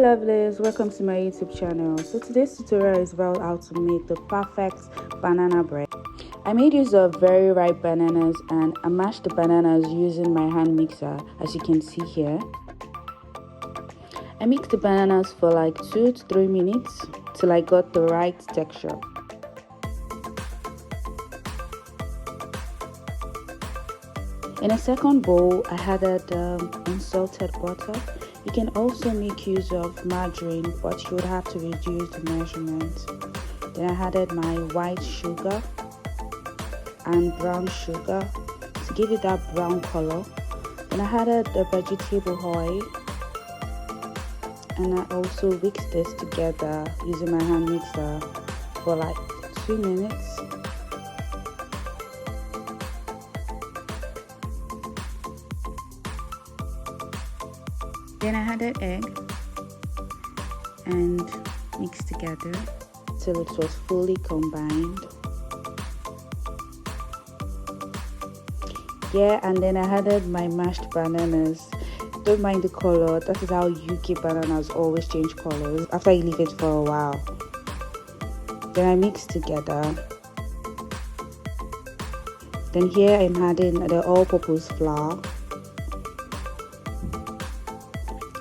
lovelies, welcome to my YouTube channel. So today's tutorial is about how to make the perfect banana bread. I made use of very ripe bananas and I mashed the bananas using my hand mixer, as you can see here. I mixed the bananas for like 2 to 3 minutes till I got the right texture. In a second bowl, I added unsalted butter. You can also make use of margarine, but you would have to reduce the measurement. Then I added my white sugar and brown sugar to give it that brown color. Then I added the vegetable oil, and I also mixed this together using my hand mixer for like 2 minutes. Then I added egg and mixed together till it was fully combined. Yeah, and then I added my mashed bananas. Don't mind the color, that is how UK bananas always change colors after you leave it for a while. Then I mixed together. Then here I'm adding the all-purpose flour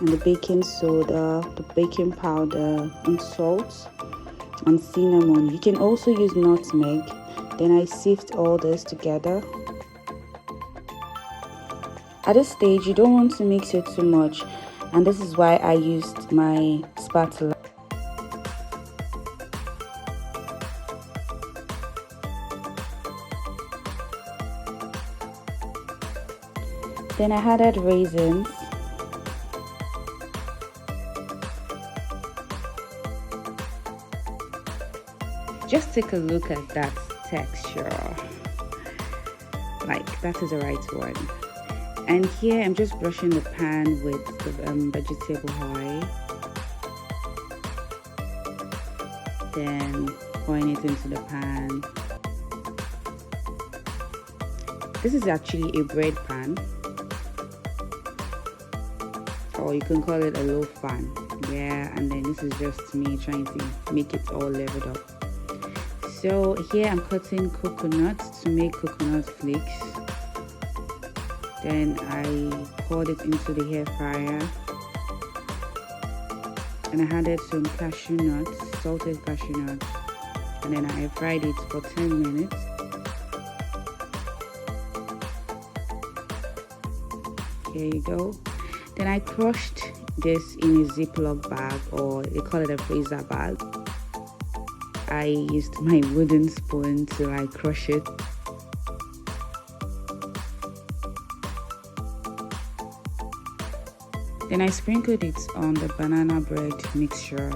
and the baking soda, the baking powder, and salt and cinnamon. You can also use nutmeg. Then I sift all this together. At this stage, you don't want to mix it too much, and this is why I used my spatula. Then I added raisins. Just take a look at that texture. Like, that is the right one. And here I'm just brushing the pan with the vegetable oil. Then pouring it into the pan. This is actually a bread pan, or you can call it a loaf pan. Yeah, and then this is just me trying to make it all leveled up. So here I'm cutting coconut to make coconut flakes. Then I poured it into the air fryer, and I added some cashew nuts, salted cashew nuts, and then I fried it for 10 minutes. Here you go. Then I crushed this in a Ziploc bag, or they call it a freezer bag. I used my wooden spoon to like crush it. Then I sprinkled it on the banana bread mixture,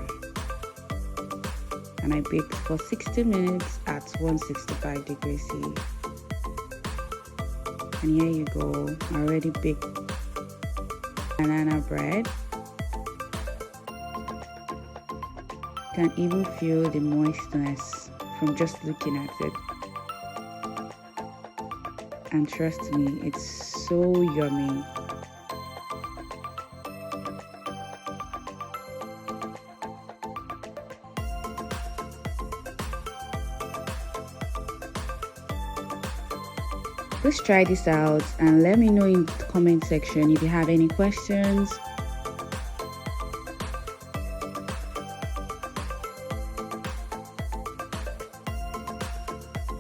and I baked for 60 minutes at 165 degrees C. And here you go, already baked banana bread. You can even feel the moistness from just looking at it. And trust me, it's so yummy. Please try this out and let me know in the comment section if you have any questions